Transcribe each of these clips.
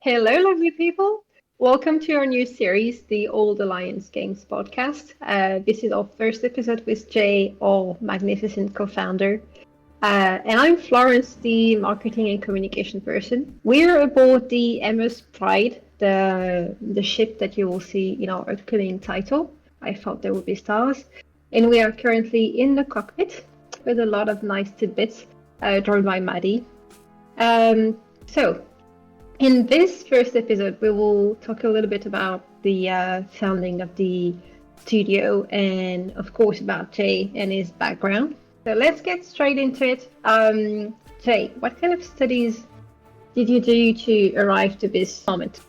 Hello, lovely people. Welcome to our new series, the Old Alliance Games podcast. This is our first episode with Jay, our magnificent co-founder. And I'm Florence, the marketing and communication person. We're aboard the MS Pride, the ship that you will see in our upcoming title. I thought there would be stars. And we are currently in the cockpit with a lot of nice tidbits, joined by Maddie. So, in this first episode, we will talk a little bit about the founding of the studio and, of course, about Jay and his background. So let's get straight into it. Jay, what kind of studies did you do to arrive to this moment?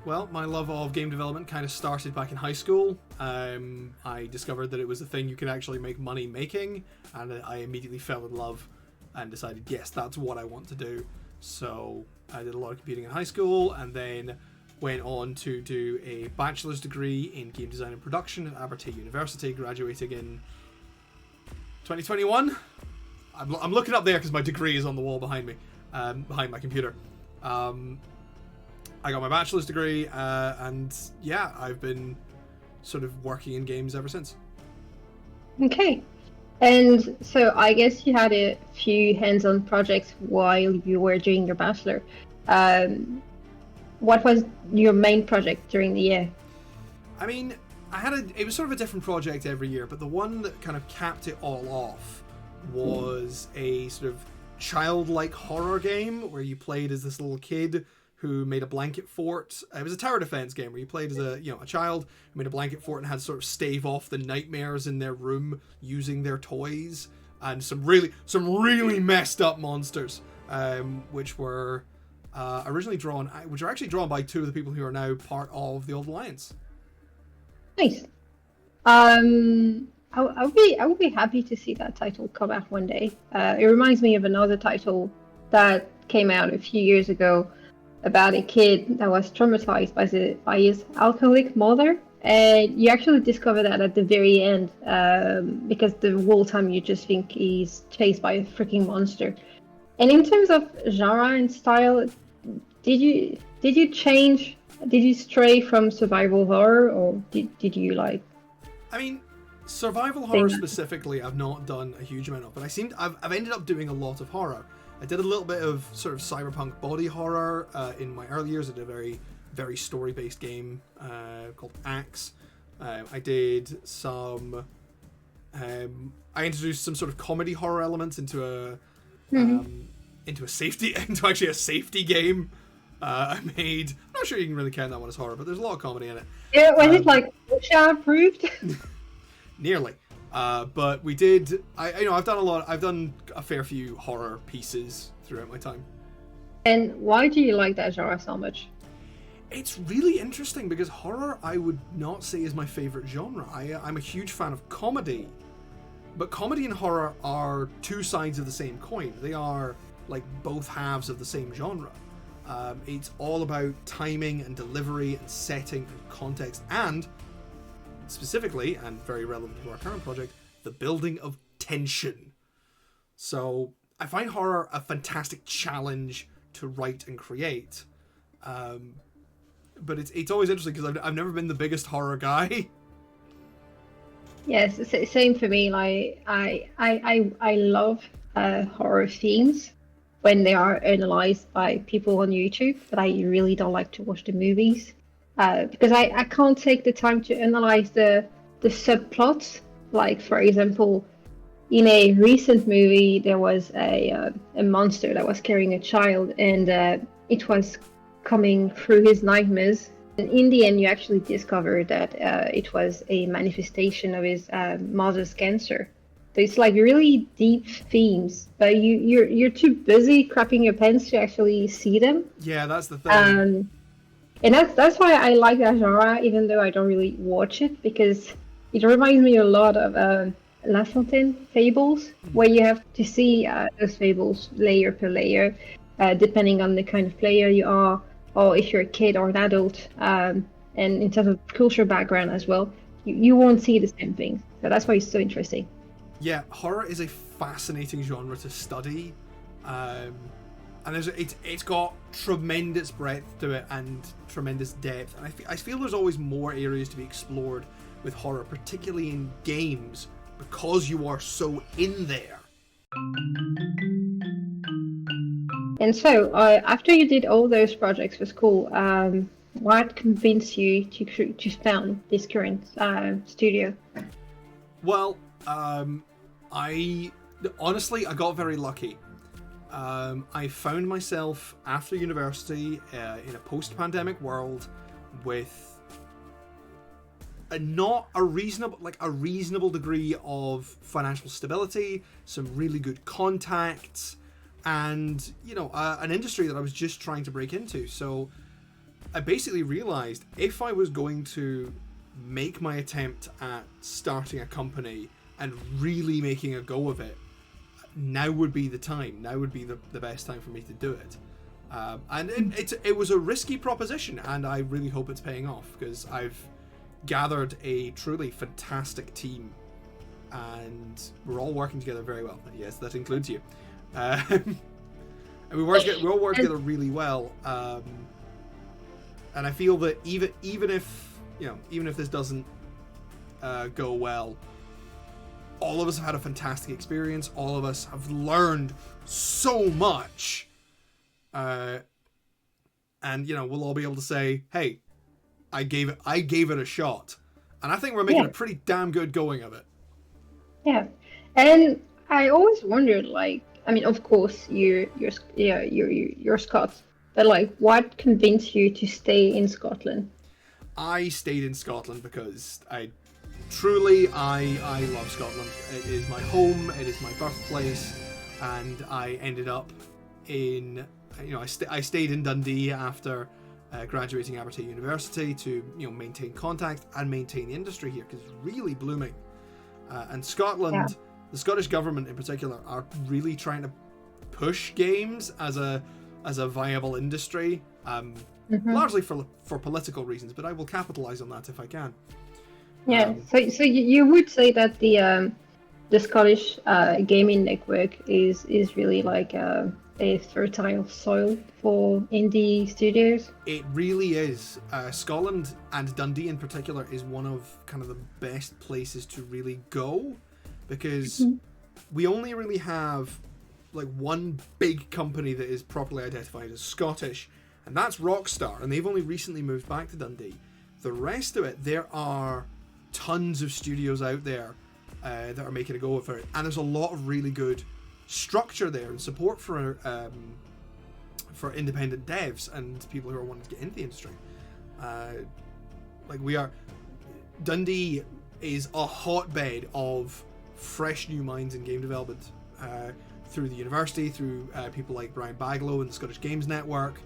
Well, my love of game development kind of started back in high school. I discovered that it was a thing you could actually make money making, and I immediately fell in love and decided, yes, that's what I want to do. So I did a lot of computing in high school, and then went on to do a bachelor's degree in game design and production at Abertay University, graduating in 2021. I'm looking up there because my degree is on the wall behind me, behind my computer. I got my bachelor's degree, and yeah, I've been sort of working in games ever since. Okay. And so I guess you had a few hands-on projects while you were doing your bachelor. What was your main project during the year? I mean, it was sort of a different project every year, but the one that kind of capped it all off was a sort of childlike horror game where you played as this little kid who made a blanket fort. It was a tower defense game where you played as a child who made a blanket fort and had to sort of stave off the nightmares in their room using their toys, and some really messed up monsters, which were originally drawn, which are actually drawn by two of the people who are now part of the Old Alliance. Nice. I would be happy to see that title come out one day. It reminds me of another title that came out a few years ago about a kid that was traumatized by his alcoholic mother, and you actually discover that at the very end, because the whole time you just think he's chased by a freaking monster. And in terms of genre and style, did you stray from survival horror, or did you like? I mean, survival horror specifically, I've not done a huge amount of, but I've ended up doing a lot of horror. I did a little bit of sort of cyberpunk body horror in my early years. I did a very, very story-based game called Axe. I did some. I introduced some sort of comedy horror elements into a safety game. I made. I'm not sure you can really count that one as horror, but there's a lot of comedy in it. Yeah, was it like OSHA approved? Nearly. But we did. I've done a fair few horror pieces throughout my time. And why do you like that genre so much? It's really interesting because horror, I would not say, is my favorite genre. I'm a huge fan of comedy, but comedy and horror are two sides of the same coin. They are like both halves of the same genre. It's all about timing and delivery and setting and context, and specifically, and very relevant to our current project, the building of tension. So I find horror a fantastic challenge to write and create, but it's always interesting because I've never been the biggest horror guy. Yes, same for me. Like I love horror themes when they are analyzed by people on YouTube, but I really don't like to watch the movies. Because I can't take the time to analyze the subplots. Like, for example, in a recent movie, there was a monster that was carrying a child, and it was coming through his nightmares. And in the end, you actually discover that it was a manifestation of his mother's cancer. So it's like really deep themes, but you're too busy crapping your pants to actually see them. Yeah, that's the thing. And that's why I like that genre, even though I don't really watch it, because it reminds me a lot of La Fontaine fables, where you have to see those fables layer per layer, depending on the kind of player you are, or if you're a kid or an adult, and in terms of cultural background as well, you won't see the same things. So that's why it's so interesting. Yeah, horror is a fascinating genre to study. And it's got tremendous breadth to it and tremendous depth. And I feel there's always more areas to be explored with horror, particularly in games, because you are so in there. And so, after you did all those projects for school, what convinced you to found this current studio? Well, I got very lucky. I found myself after university in a post-pandemic world with not a reasonable degree of financial stability, some really good contacts, and an industry that I was just trying to break into. So I basically realized if I was going to make my attempt at starting a company and really making a go of it, now would be the time. Now would be the best time for me to do it. And it was a risky proposition, and I really hope it's paying off, because I've gathered a truly fantastic team, and we're all working together very well. And yes, that includes you. And we all work together really well. And I feel that even if this doesn't go well, all of us have had a fantastic experience. All of us have learned so much, and we'll all be able to say, "Hey, I gave it a shot," and I think we're making a pretty damn good going of it. Yeah, and I always wondered, of course, you're Scots, but what convinced you to stay in Scotland? I stayed in Scotland because I love Scotland. It is my home, it is my birthplace, and I ended up in, I stayed in Dundee after graduating Aberdeen University to, maintain contact and maintain the industry here, because it's really blooming. And Scotland, the Scottish government in particular, are really trying to push games as a viable industry, largely for political reasons, but I will capitalize on that if I can. Yeah, so you would say that the Scottish gaming network is really like a fertile soil for indie studios? It really is. Scotland, and Dundee in particular, is one of kind of the best places to really go, because we only really have one big company that is properly identified as Scottish, and that's Rockstar, and they've only recently moved back to Dundee. The rest of it, there are tons of studios out there that are making a go of it, and there's a lot of really good structure there and support for independent devs and people who are wanting to get into the industry. Dundee is a hotbed of fresh new minds in game development, through the university, through people like Brian Baglow and the Scottish Games Network,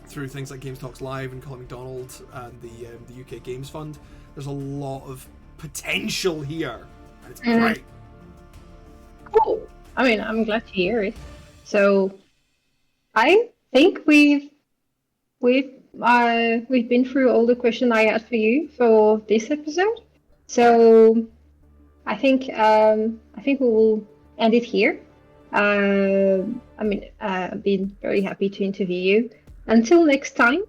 through things like Games Talks Live and Colin McDonald and the UK Games Fund. There's a lot of potential here, and it's great. Cool. I mean, I'm glad to hear it. So, I think we've been through all the questions I had for you for this episode. So, I think we will end it here. I've been very happy to interview you. Until next time,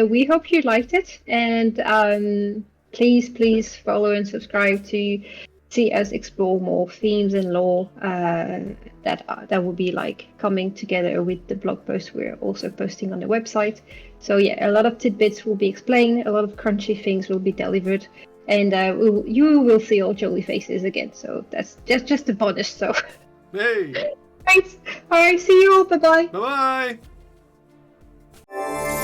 we hope you liked it, and please follow and subscribe to see us explore more themes and lore that will be coming together with the blog post we're also posting on the website. So yeah, a lot of tidbits will be explained, a lot of crunchy things will be delivered, and you will see our jolly faces again. So that's just a bonus. So hey, thanks. All right, see you all. Bye bye. Bye bye.